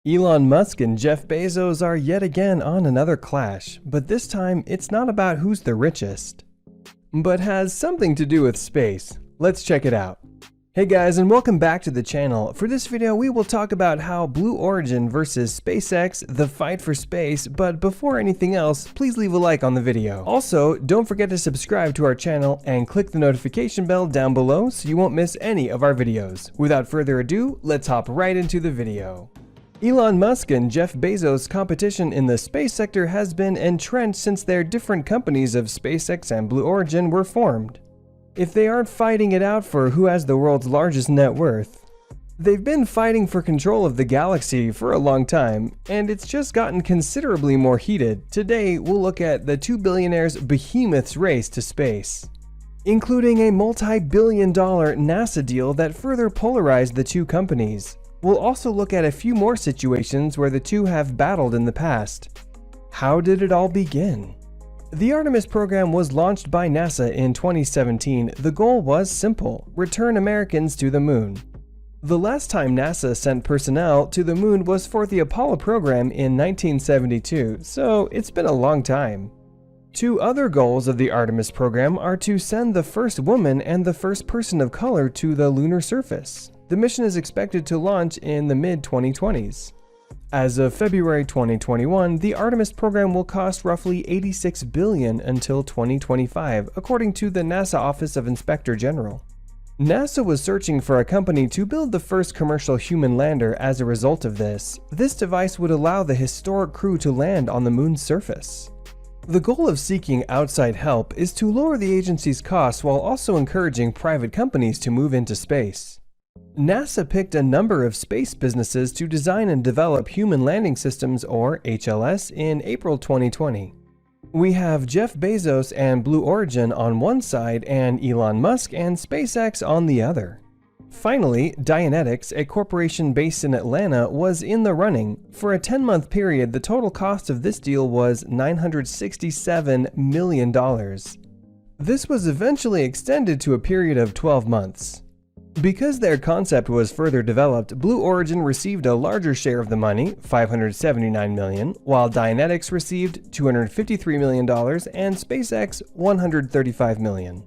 Elon Musk and Jeff Bezos are yet again on another clash, but this time it's not about who's the richest, but has something to do with space. Let's check it out. Hey guys, and welcome back to the channel. For this video, we will talk about how Blue Origin versus SpaceX, the fight for space, but before anything else, please leave a like on the video. Also, don't forget to subscribe to our channel and click the notification bell down below so you won't miss any of our videos. Without further ado, let's hop right into the video. Elon Musk and Jeff Bezos' competition in the space sector has been entrenched since their different companies of SpaceX and Blue Origin were formed. If they aren't fighting it out for who has the world's largest net worth, they've been fighting for control of the galaxy for a long time, and it's just gotten considerably more heated. Today, we'll look at the two billionaires' behemoth's race to space, including a multi-billion-dollar NASA deal that further polarized the two companies. We'll also look at a few more situations where the two have battled in the past. How did it all begin? The Artemis program was launched by NASA in 2017. The goal was simple: return Americans to the moon. The last time NASA sent personnel to the moon was for the Apollo program in 1972, so it's been a long time. Two other goals of the Artemis program are to send the first woman and the first person of color to the lunar surface. The mission is expected to launch in the mid-2020s. As of February 2021, the Artemis program will cost roughly $86 billion until 2025, according to the NASA Office of Inspector General. NASA was searching for a company to build the first commercial human lander as a result of this. This device would allow the historic crew to land on the moon's surface. The goal of seeking outside help is to lower the agency's costs while also encouraging private companies to move into space. NASA picked a number of space businesses to design and develop human landing systems, or HLS, in April 2020. We have Jeff Bezos and Blue Origin on one side and Elon Musk and SpaceX on the other. Finally, Dianetics, a corporation based in Atlanta, was in the running. For a 10-month period, the total cost of this deal was $967 million. This was eventually extended to a period of 12 months. Because their concept was further developed, Blue Origin received a larger share of the money, $579 million, while Dianetics received $253 million and SpaceX $135 million.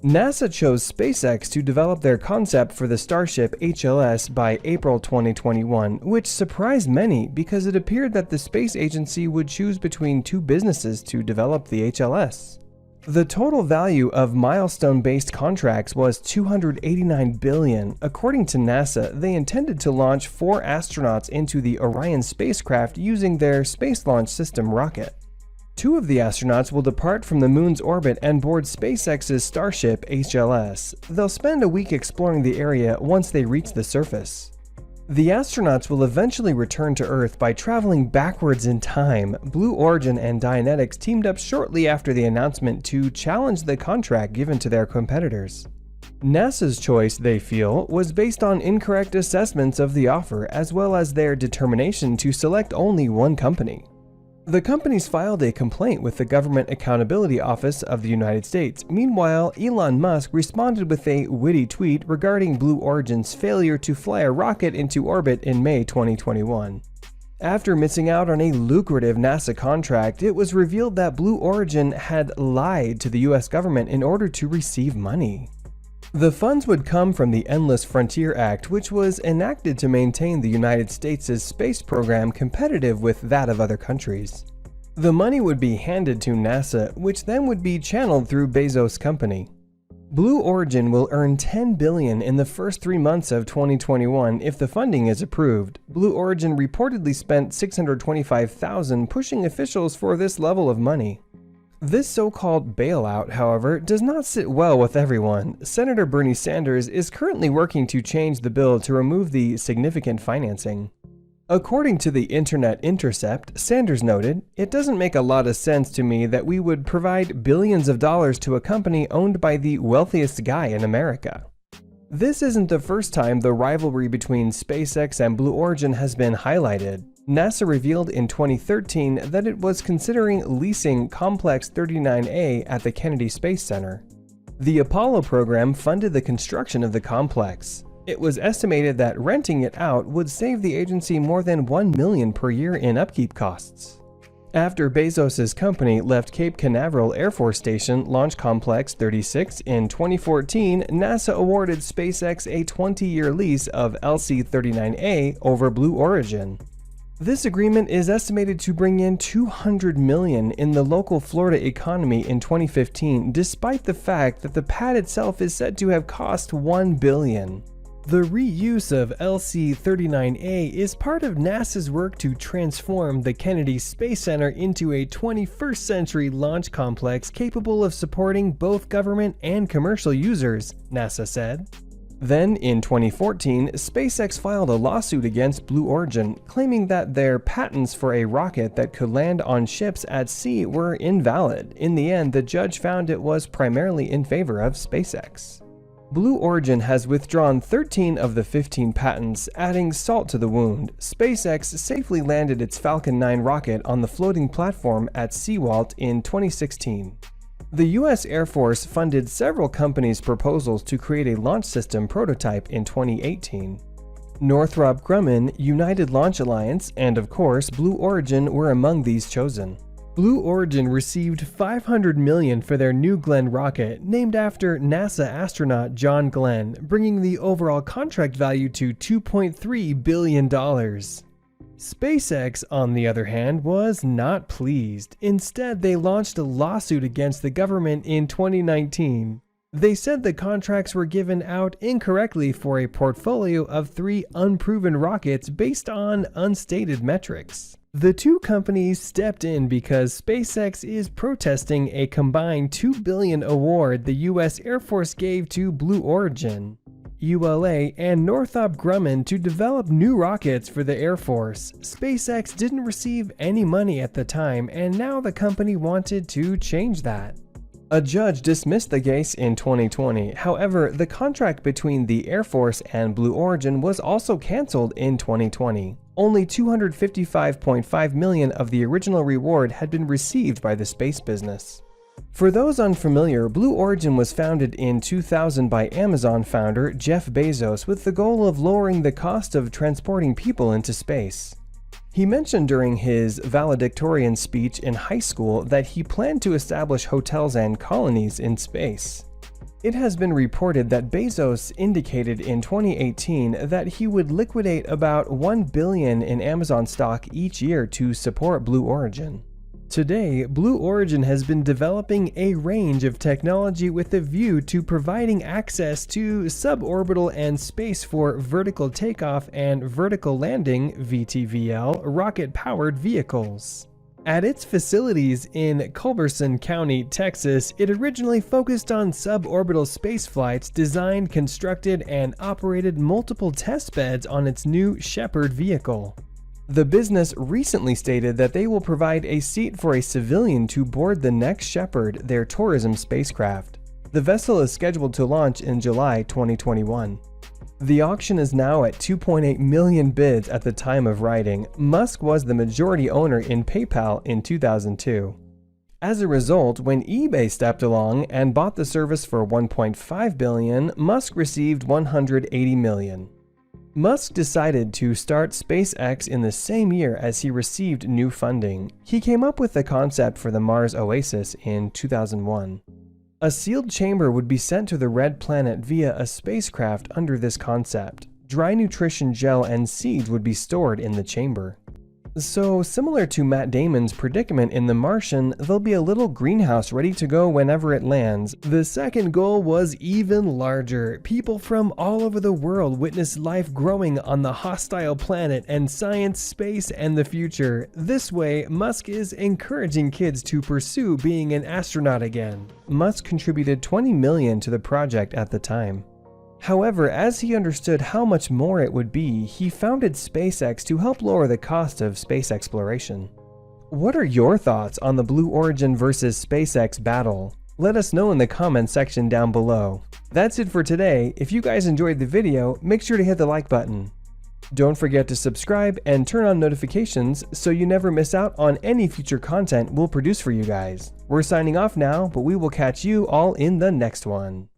NASA chose SpaceX to develop their concept for the Starship HLS by April 2021, which surprised many because it appeared that the space agency would choose between two businesses to develop the HLS. The total value of milestone-based contracts was $289 billion. According to NASA, they intended to launch 4 astronauts into the Orion spacecraft using their Space Launch System rocket. 2 of the astronauts will depart from the moon's orbit and board SpaceX's Starship HLS. They'll spend a week exploring the area once they reach the surface. The astronauts will eventually return to Earth by traveling backwards in time. Blue Origin and Dianetics teamed up shortly after the announcement to challenge the contract given to their competitors. NASA's choice, they feel, was based on incorrect assessments of the offer as well as their determination to select only one company. The companies filed a complaint with the Government Accountability Office of the United States. Meanwhile, Elon Musk responded with a witty tweet regarding Blue Origin's failure to fly a rocket into orbit in May 2021. After missing out on a lucrative NASA contract, it was revealed that Blue Origin had lied to the US government in order to receive money. The funds would come from the Endless Frontier Act, which was enacted to maintain the United States' space program competitive with that of other countries. The money would be handed to NASA, which then would be channeled through Bezos' company. Blue Origin will earn $10 billion in the first 3 months of 2021 if the funding is approved. Blue Origin reportedly spent $625,000 pushing officials for this level of money. This so-called bailout, however, does not sit well with everyone. Senator Bernie Sanders is currently working to change the bill to remove the significant financing. According to the Internet Intercept, Sanders noted, "It doesn't make a lot of sense to me that we would provide billions of dollars to a company owned by the wealthiest guy in America." This isn't the first time the rivalry between SpaceX and Blue Origin has been highlighted. NASA revealed in 2013 that it was considering leasing Complex 39A at the Kennedy Space Center. The Apollo program funded the construction of the complex. It was estimated that renting it out would save the agency more than $1 million per year in upkeep costs. After Bezos' company left Cape Canaveral Air Force Station Launch Complex 36 in 2014, NASA awarded SpaceX a 20-year lease of LC-39A over Blue Origin. This agreement is estimated to bring in $200 million in the local Florida economy in 2015, despite the fact that the pad itself is said to have cost $1 billion. The reuse of LC-39A is part of NASA's work to transform the Kennedy Space Center into a 21st century launch complex capable of supporting both government and commercial users, NASA said. Then, in 2014, SpaceX filed a lawsuit against Blue Origin, claiming that their patents for a rocket that could land on ships at sea were invalid. In the end, the judge found it was primarily in favor of SpaceX. Blue Origin has withdrawn 13 of the 15 patents, adding salt to the wound. SpaceX safely landed its Falcon 9 rocket on the floating platform at Seawalt in 2016. The U.S. Air Force funded several companies' proposals to create a launch system prototype in 2018. Northrop Grumman, United Launch Alliance, and of course Blue Origin were among these chosen. Blue Origin received $500 million for their New Glenn rocket, named after NASA astronaut John Glenn, bringing the overall contract value to $2.3 billion. SpaceX, on the other hand, was not pleased. Instead, they launched a lawsuit against the government in 2019. They said the contracts were given out incorrectly for a portfolio of 3 unproven rockets based on unstated metrics. The two companies stepped in because SpaceX is protesting a combined $2 billion award the U.S. Air Force gave to Blue Origin, ULA, and Northrop Grumman to develop new rockets for the Air Force. SpaceX didn't receive any money at the time, and now the company wanted to change that. A judge dismissed the case in 2020. However, the contract between the Air Force and Blue Origin was also canceled in 2020. Only $255.5 million of the original reward had been received by the space business. For those unfamiliar, Blue Origin was founded in 2000 by Amazon founder Jeff Bezos with the goal of lowering the cost of transporting people into space. He mentioned during his valedictorian speech in high school that he planned to establish hotels and colonies in space. It has been reported that Bezos indicated in 2018 that he would liquidate about $1 billion in Amazon stock each year to support Blue Origin. Today, Blue Origin has been developing a range of technology with a view to providing access to suborbital and space for vertical takeoff and vertical landing (VTVL) rocket-powered vehicles. At its facilities in Culberson County, Texas, it originally focused on suborbital space flights, designed, constructed, and operated multiple test beds on its new Shepard vehicle. The business recently stated that they will provide a seat for a civilian to board the next Shepard, their tourism spacecraft. The vessel is scheduled to launch in July 2021. The auction is now at 2.8 million bids at the time of writing. Musk was the majority owner in PayPal in 2002. As a result, when eBay stepped along and bought the service for $1.5 billion, Musk received $180 million. Musk decided to start SpaceX in the same year as he received new funding. He came up with the concept for the Mars Oasis in 2001. A sealed chamber would be sent to the red planet via a spacecraft under this concept. Dry nutrition gel and seeds would be stored in the chamber. So, similar to Matt Damon's predicament in The Martian, there'll be a little greenhouse ready to go whenever it lands. The second goal was even larger. People from all over the world witnessed life growing on the hostile planet and science, space, and the future. This way, Musk is encouraging kids to pursue being an astronaut again. Musk contributed $20 million to the project at the time. However, as he understood how much more it would be, he founded SpaceX to help lower the cost of space exploration. What are your thoughts on the Blue Origin versus SpaceX battle? Let us know in the comments section down below. That's it for today. If you guys enjoyed the video, make sure to hit the like button. Don't forget to subscribe and turn on notifications so you never miss out on any future content we'll produce for you guys. We're signing off now, but we will catch you all in the next one.